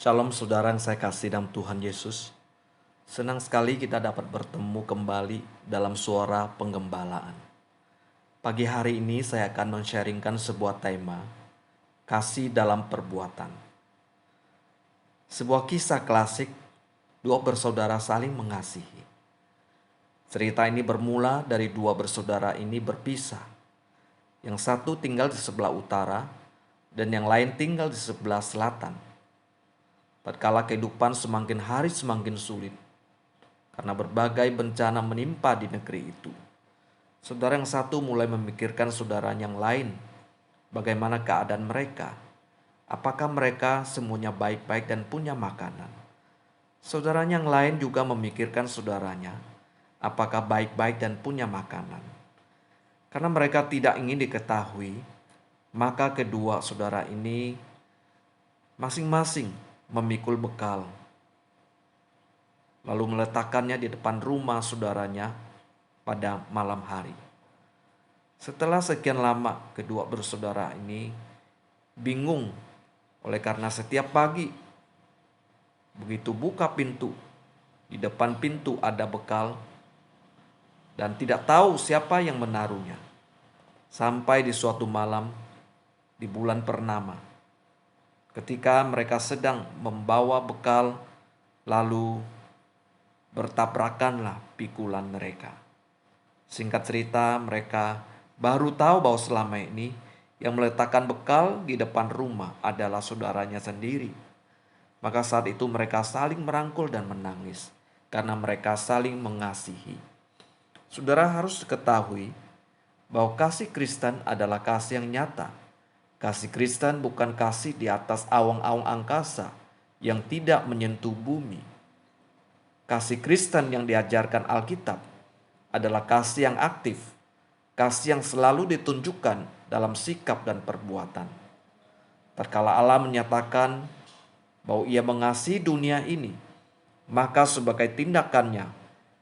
Shalom saudara yang saya kasih dalam Tuhan Yesus. Senang sekali kita dapat bertemu kembali dalam suara penggembalaan. Pagi hari ini saya akan men-sharingkan sebuah tema, kasih dalam perbuatan. Sebuah kisah klasik, dua bersaudara saling mengasihi. Cerita ini bermula dari dua bersaudara ini berpisah. Yang satu tinggal di sebelah utara dan yang lain tinggal di sebelah selatan. Tatkala kehidupan semakin hari semakin sulit, karena berbagai bencana menimpa di negeri itu. Saudara yang satu mulai memikirkan saudara yang lain, bagaimana keadaan mereka. Apakah mereka semuanya baik-baik dan punya makanan? Saudara yang lain juga memikirkan saudaranya, apakah baik-baik dan punya makanan. Karena mereka tidak ingin diketahui, maka kedua saudara ini masing-masing memikul bekal, lalu meletakkannya di depan rumah saudaranya pada malam hari. Setelah sekian lama, kedua bersaudara ini bingung oleh karena setiap pagi begitu buka pintu, di depan pintu ada bekal dan tidak tahu siapa yang menaruhnya. Sampai di suatu malam di bulan purnama, ketika mereka sedang membawa bekal, lalu bertabrakanlah pikulan mereka. Singkat cerita, mereka baru tahu bahwa selama ini yang meletakkan bekal di depan rumah adalah saudaranya sendiri. Maka saat itu mereka saling merangkul dan menangis karena mereka saling mengasihi. Saudara harus ketahui bahwa kasih Kristen adalah kasih yang nyata. Kasih Kristen bukan kasih di atas awang-awang angkasa yang tidak menyentuh bumi. Kasih Kristen yang diajarkan Alkitab adalah kasih yang aktif, kasih yang selalu ditunjukkan dalam sikap dan perbuatan. Tatkala Allah menyatakan bahwa Ia mengasihi dunia ini, maka sebagai tindakannya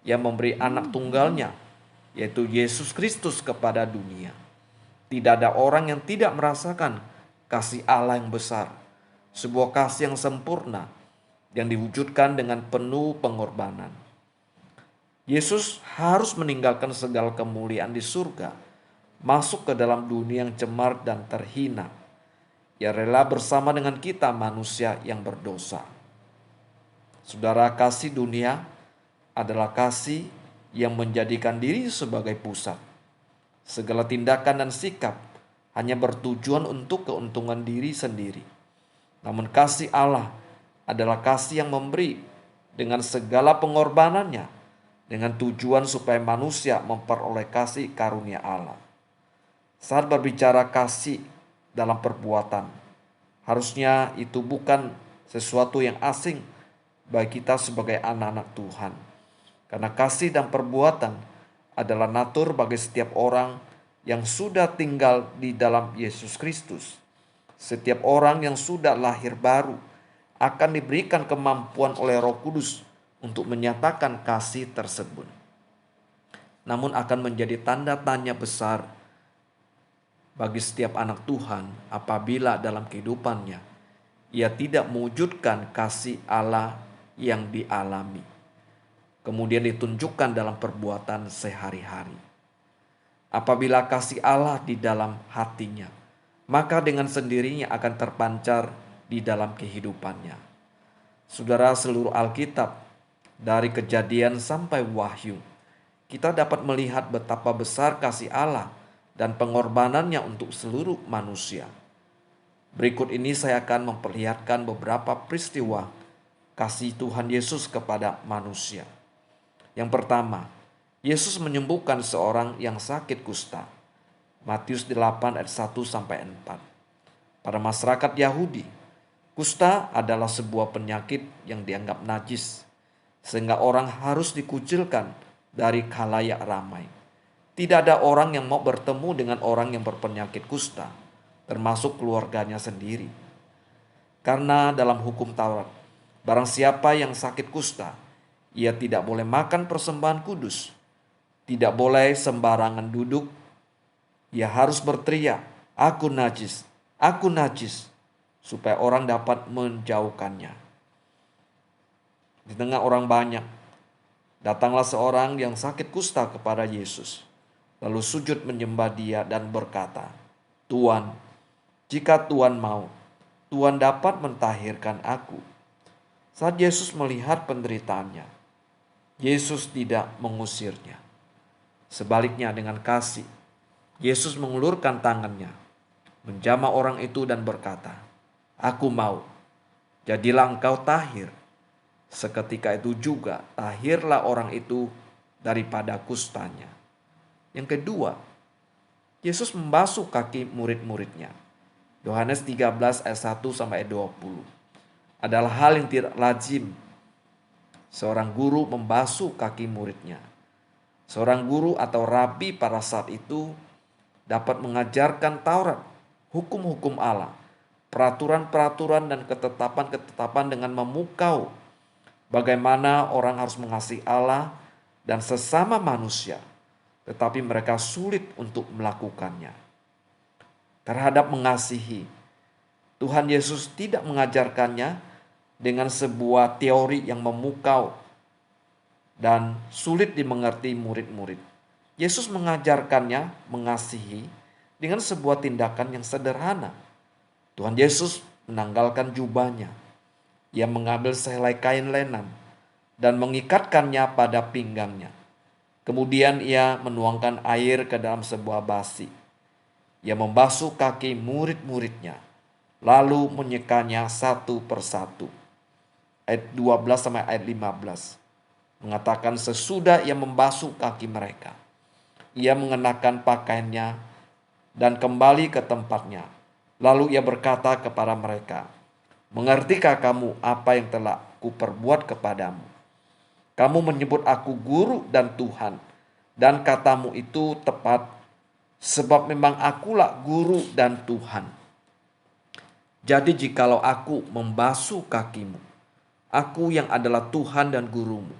Ia memberi anak tunggalnya, yaitu Yesus Kristus kepada dunia. Tidak ada orang yang tidak merasakan kasih Allah yang besar, sebuah kasih yang sempurna yang diwujudkan dengan penuh pengorbanan. Yesus harus meninggalkan segala kemuliaan di surga, masuk ke dalam dunia yang cemar dan terhina. Ia rela bersama dengan kita manusia yang berdosa. Saudara, kasih dunia adalah kasih yang menjadikan diri sebagai pusat. Segala tindakan dan sikap hanya bertujuan untuk keuntungan diri sendiri. Namun kasih Allah adalah kasih yang memberi dengan segala pengorbanannya, dengan tujuan supaya manusia memperoleh kasih karunia Allah. Saat berbicara kasih dalam perbuatan, harusnya itu bukan sesuatu yang asing bagi kita sebagai anak-anak Tuhan. Karena kasih dan perbuatan adalah natur bagi setiap orang yang sudah tinggal di dalam Yesus Kristus. Setiap orang yang sudah lahir baru akan diberikan kemampuan oleh Roh Kudus untuk menyatakan kasih tersebut. Namun akan menjadi tanda tanya besar bagi setiap anak Tuhan apabila dalam kehidupannya ia tidak mewujudkan kasih Allah yang dialami, kemudian ditunjukkan dalam perbuatan sehari-hari. Apabila kasih Allah di dalam hatinya, maka dengan sendirinya akan terpancar di dalam kehidupannya. Saudara, seluruh Alkitab dari Kejadian sampai Wahyu, kita dapat melihat betapa besar kasih Allah dan pengorbanannya untuk seluruh manusia. Berikut ini saya akan memperlihatkan beberapa peristiwa kasih Tuhan Yesus kepada manusia. Yang pertama, Yesus menyembuhkan seorang yang sakit kusta. Matius 8 ayat 1 sampai 4. Pada masyarakat Yahudi, kusta adalah sebuah penyakit yang dianggap najis, sehingga orang harus dikucilkan dari khalayak ramai. Tidak ada orang yang mau bertemu dengan orang yang berpenyakit kusta, termasuk keluarganya sendiri. Karena dalam hukum Taurat, barang siapa yang sakit kusta, ia tidak boleh makan persembahan kudus, tidak boleh sembarangan duduk. Ia harus berteriak, "Aku najis, aku najis," supaya orang dapat menjauhkannya. Di tengah orang banyak, datanglah seorang yang sakit kusta kepada Yesus, lalu sujud menyembah Dia dan berkata, "Tuan, jika Tuan mau, Tuan dapat mentahirkan aku." Saat Yesus melihat penderitaannya, Yesus tidak mengusirnya. Sebaliknya dengan kasih, Yesus mengulurkan tangannya, menjamah orang itu dan berkata, "Aku mau, jadilah engkau tahir." Seketika itu juga tahirlah orang itu daripada kustanya. Yang kedua, Yesus membasuh kaki murid-muridnya. Yohanes 13 ayat 1 sampai 20. Adalah hal yang tidak lazim seorang guru membasuh kaki muridnya. Seorang guru atau rabi pada saat itu dapat mengajarkan Taurat, hukum-hukum Allah, peraturan-peraturan dan ketetapan-ketetapan dengan memukau bagaimana orang harus mengasihi Allah dan sesama manusia, tetapi mereka sulit untuk melakukannya. Terhadap mengasihi, Tuhan Yesus tidak mengajarkannya dengan sebuah teori yang memukau dan sulit dimengerti murid-murid. Yesus mengajarkannya mengasihi dengan sebuah tindakan yang sederhana. Tuhan Yesus menanggalkan jubahnya. Ia mengambil sehelai kain lenan dan mengikatkannya pada pinggangnya. Kemudian ia menuangkan air ke dalam sebuah basi. Ia membasuh kaki murid-muridnya, lalu menyekanya satu persatu. Ayat 12 sampai ayat 15 mengatakan sesudah ia membasuh kaki mereka, ia mengenakan pakaiannya dan kembali ke tempatnya. Lalu ia berkata kepada mereka, "Mengertikah kamu apa yang telah kuperbuat kepadamu? Kamu menyebut aku guru dan Tuhan, dan katamu itu tepat, sebab memang akulah guru dan Tuhan. Jadi jikalau aku membasuh kakimu, aku yang adalah Tuhan dan gurumu,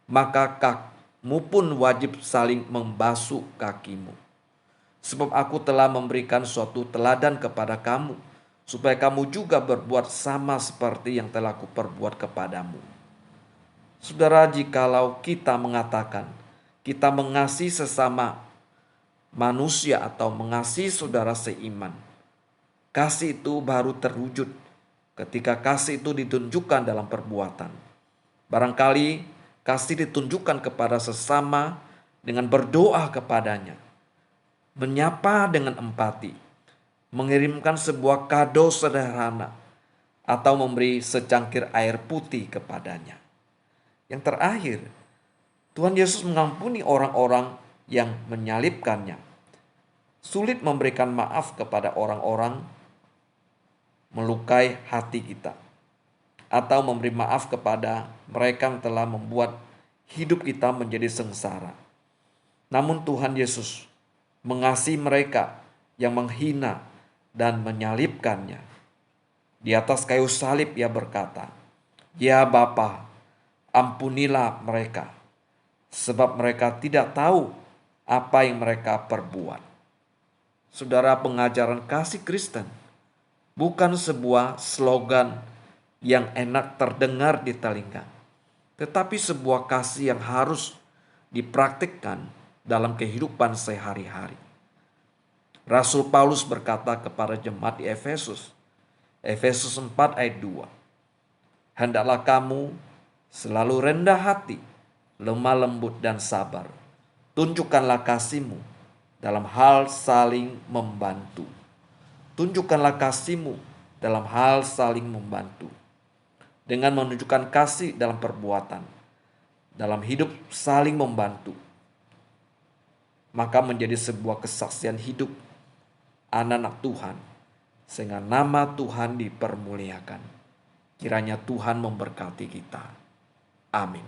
maka kamu pun wajib saling membasuh kakimu. Sebab aku telah memberikan suatu teladan kepada kamu, supaya kamu juga berbuat sama seperti yang telah kuperbuat kepadamu." Saudara, jikalau kita mengatakan kita mengasihi sesama manusia atau mengasihi saudara seiman, kasih itu baru terwujud ketika kasih itu ditunjukkan dalam perbuatan. Barangkali kasih ditunjukkan kepada sesama dengan berdoa kepadanya, menyapa dengan empati, mengirimkan sebuah kado sederhana, atau memberi secangkir air putih kepadanya. Yang terakhir, Tuhan Yesus mengampuni orang-orang yang menyalibkannya. Sulit memberikan maaf kepada orang-orang melukai hati kita, atau memberi maaf kepada mereka yang telah membuat hidup kita menjadi sengsara. Namun Tuhan Yesus mengasihi mereka yang menghina dan menyalibkannya. Di atas kayu salib ia berkata, "Ya Bapa, ampunilah mereka, sebab mereka tidak tahu apa yang mereka perbuat." Saudara, pengajaran kasih Kristen bukan sebuah slogan yang enak terdengar di telinga, tetapi sebuah kasih yang harus dipraktikkan dalam kehidupan sehari-hari. Rasul Paulus berkata kepada jemaat di Efesus, Efesus 4 ayat 2, "Hendaklah kamu selalu rendah hati, lemah lembut dan sabar. Tunjukkanlah kasihmu dalam hal saling membantu." Tunjukkanlah kasihmu dalam hal saling membantu. Dengan menunjukkan kasih dalam perbuatan, dalam hidup saling membantu, maka menjadi sebuah kesaksian hidup anak-anak Tuhan, sehingga nama Tuhan dipermuliakan. Kiranya Tuhan memberkati kita. Amin.